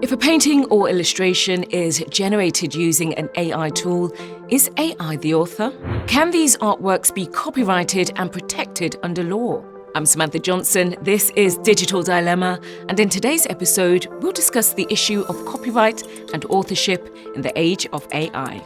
If a painting or illustration is generated using an AI tool, is AI the author? Can these artworks be copyrighted and protected under law? I'm Samantha Johnson, this is Digital Dilemma, and in today's episode, we'll discuss the issue of copyright and authorship in the age of AI.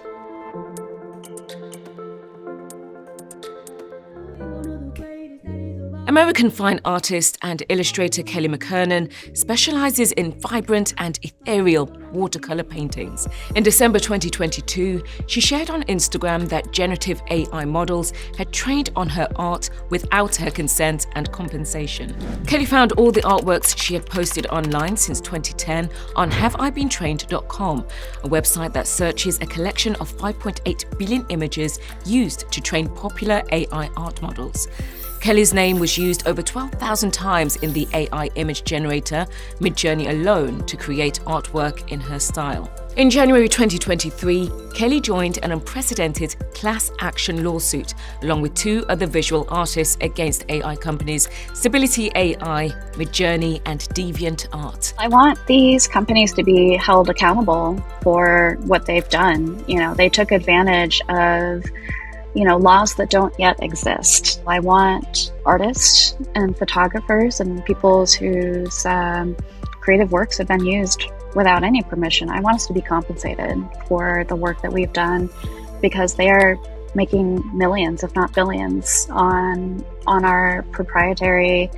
American fine artist and illustrator Kelly McKernan specializes in vibrant and ethereal watercolor paintings. In December 2022, she shared on Instagram that generative AI models had trained on her art without her consent and compensation. Kelly found all the artworks she had posted online since 2010 on haveibeentrained.com, a website that searches a collection of 5.8 billion images used to train popular AI art models. Kelly's name was used over 12,000 times in the AI image generator Midjourney alone to create artwork in her style. In January 2023, Kelly joined an unprecedented class action lawsuit along with two other visual artists against AI companies Stability AI, Midjourney, and DeviantArt. I want these companies to be held accountable for what they've done. They took advantage of laws that don't yet exist. I want artists and photographers and people whose creative works have been used without any permission. I want us to be compensated for the work that we've done because they are making millions, if not billions, on our proprietary,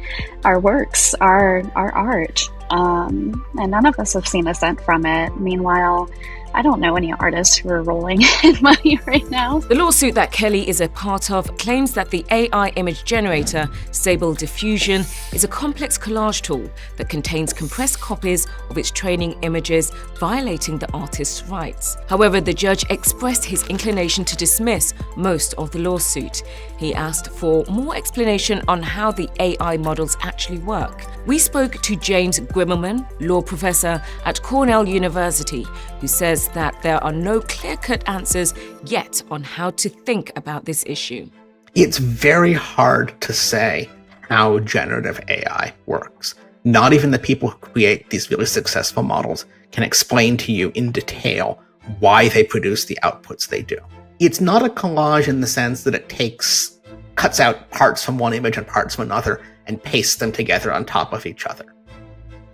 our works, our art. And none of us have seen a cent from it. Meanwhile, I don't know any artists who are rolling in money right now. The lawsuit that Kelly is a part of claims that the AI image generator, Stable Diffusion, is a complex collage tool that contains compressed copies of its training images, violating the artist's rights. However, the judge expressed his inclination to dismiss most of the lawsuit. He asked for more explanation on how the AI models actually work. We spoke to James Grimmelman, law professor at Cornell University, who says that there are no clear-cut answers yet on how to think about this issue. It's very hard to say how generative AI works. Not even the people who create these really successful models can explain to you in detail why they produce the outputs they do. It's not a collage in the sense that it cuts out parts from one image and parts from another and pastes them together on top of each other.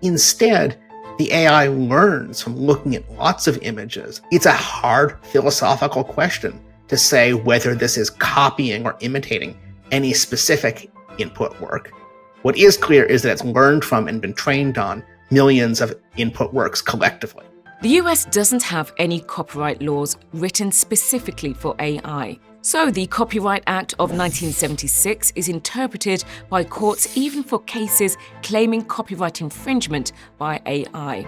Instead, the AI learns from looking at lots of images. It's a hard philosophical question to say whether this is copying or imitating any specific input work. What is clear is that it's learned from and been trained on millions of input works collectively. The US doesn't have any copyright laws written specifically for AI. So the Copyright Act of 1976 is interpreted by courts even for cases claiming copyright infringement by AI.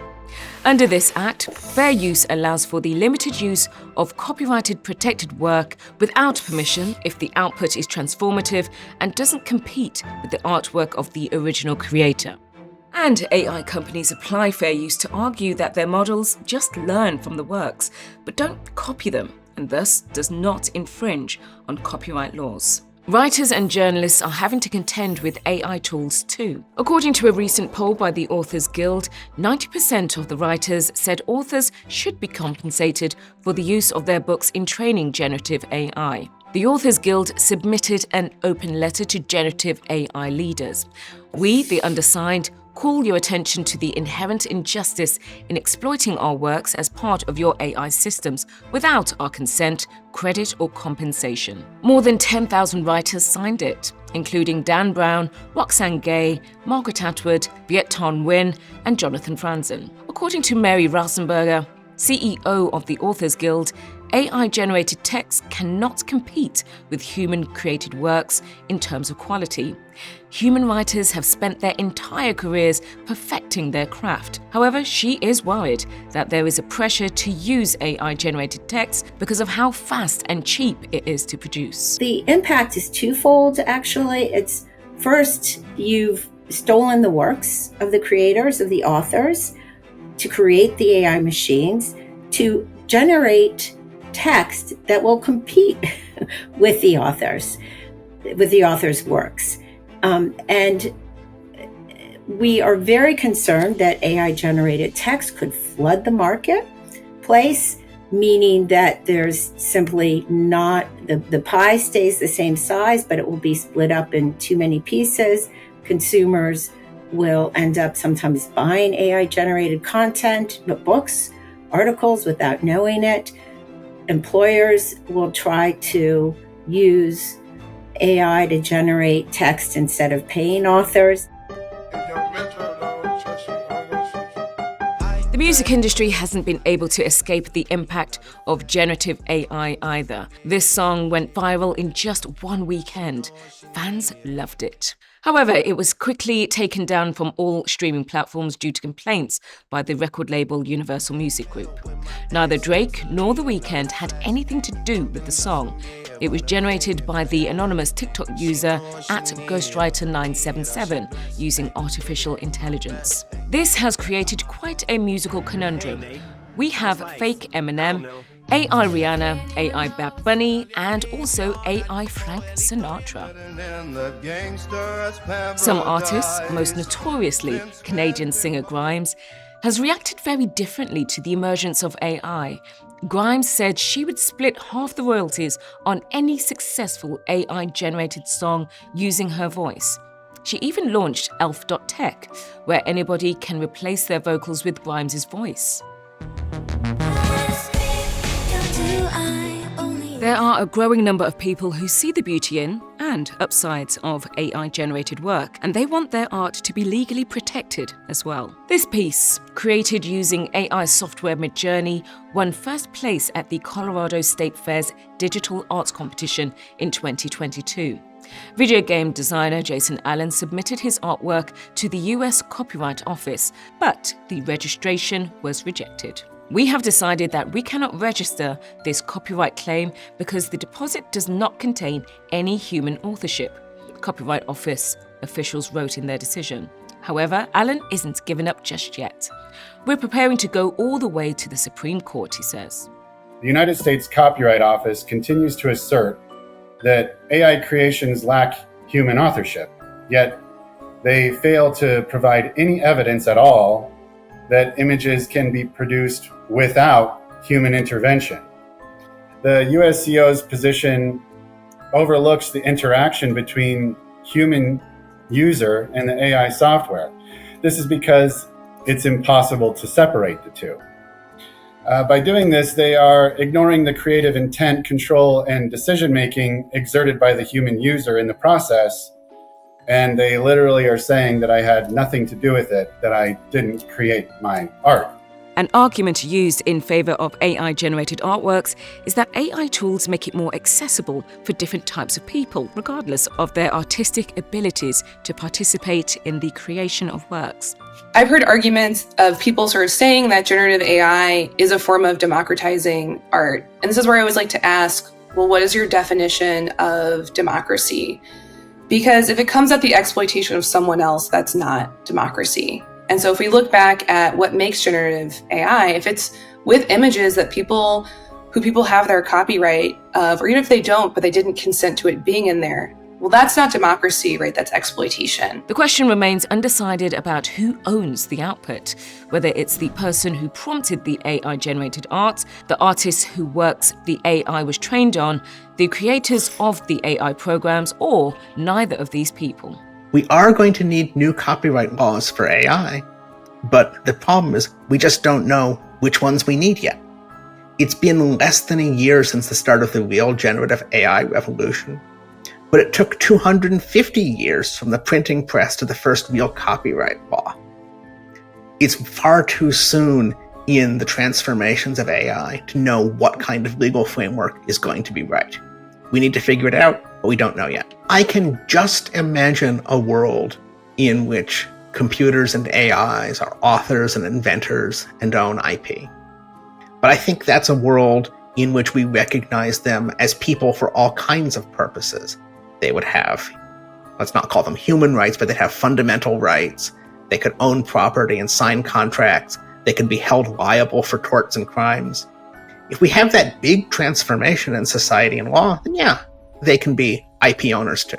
Under this act, fair use allows for the limited use of copyrighted protected work without permission if the output is transformative and doesn't compete with the artwork of the original creator. And AI companies apply fair use to argue that their models just learn from the works, but don't copy them, and thus does not infringe on copyright laws. Writers and journalists are having to contend with AI tools too. According to a recent poll by the Authors Guild, 90% of the writers said authors should be compensated for the use of their books in training generative AI. The Authors Guild submitted an open letter to generative AI leaders. We, the undersigned, call your attention to the inherent injustice in exploiting our works as part of your AI systems without our consent, credit, or compensation. More than 10,000 writers signed it, including Dan Brown, Roxane Gay, Margaret Atwood, Viet Thanh Nguyen, and Jonathan Franzen. According to Mary Rasenberger, CEO of the Authors Guild, AI-generated text cannot compete with human-created works in terms of quality. Human writers have spent their entire careers perfecting their craft. However, she is worried that there is a pressure to use AI-generated text because of how fast and cheap it is to produce. The impact is twofold, actually. It's first, you've stolen the works of the creators, of the authors, to create the AI machines, to generate text that will compete with the authors' works. And We are very concerned that AI-generated text could flood the marketplace, meaning that there's simply not, the pie stays the same size, but it will be split up in too many pieces. Consumers will end up sometimes buying AI-generated content, books, articles, without knowing it. Employers will try to use AI to generate text instead of paying authors. The music industry hasn't been able to escape the impact of generative AI either. This song went viral in just one weekend. Fans loved it. However, it was quickly taken down from all streaming platforms due to complaints by the record label Universal Music Group. Neither Drake nor The Weeknd had anything to do with the song. It was generated by the anonymous TikTok user @Ghostwriter977 using artificial intelligence. This has created quite a musical conundrum. We have fake Eminem, AI Rihanna, AI Bad Bunny, and also AI Frank Sinatra. Some artists, most notoriously Canadian singer Grimes, has reacted very differently to the emergence of AI. Grimes said she would split half the royalties on any successful AI-generated song using her voice. She even launched elf.tech, where anybody can replace their vocals with Grimes' voice. There are a growing number of people who see the beauty in and upsides of AI-generated work, and they want their art to be legally protected as well. This piece, created using AI software Midjourney, won first place at the Colorado State Fair's Digital Arts Competition in 2022. Video game designer Jason Allen submitted his artwork to the US Copyright Office, but the registration was rejected. We have decided that we cannot register this copyright claim because the deposit does not contain any human authorship, Copyright Office officials wrote in their decision. However, Allen isn't given up just yet. We're preparing to go all the way to the Supreme Court, he says. The United States Copyright Office continues to assert that AI creations lack human authorship, yet they fail to provide any evidence at all that images can be produced without human intervention. The USCO's position overlooks the interaction between human user and the AI software. This is because it's impossible to separate the two. By doing this, they are ignoring the creative intent, control, and decision-making exerted by the human user in the process. And they literally are saying that I had nothing to do with it, that I didn't create my art. An argument used in favor of AI-generated artworks is that AI tools make it more accessible for different types of people, regardless of their artistic abilities to participate in the creation of works. I've heard arguments of people sort of saying that generative AI is a form of democratizing art. And this is where I always like to ask, well, what is your definition of democracy? Because if it comes at the exploitation of someone else, that's not democracy. And so if we look back at what makes generative AI, if it's with images that people have their copyright of, or even if they don't, but they didn't consent to it being in there, well, that's not democracy, right? That's exploitation. The question remains undecided about who owns the output, whether it's the person who prompted the AI-generated art, the artist who works the AI was trained on, the creators of the AI programs, or neither of these people. We are going to need new copyright laws for AI, but the problem is we just don't know which ones we need yet. It's been less than a year since the start of the real generative AI revolution, but it took 250 years from the printing press to the first real copyright law. It's far too soon in the transformations of AI to know what kind of legal framework is going to be right. We need to figure it out, but we don't know yet. I can just imagine a world in which computers and AIs are authors and inventors and own IP. But I think that's a world in which we recognize them as people for all kinds of purposes. They would have, let's not call them human rights, but they'd have fundamental rights. They could own property and sign contracts. They could be held liable for torts and crimes. If we have that big transformation in society and law, then yeah, they can be IP owners too.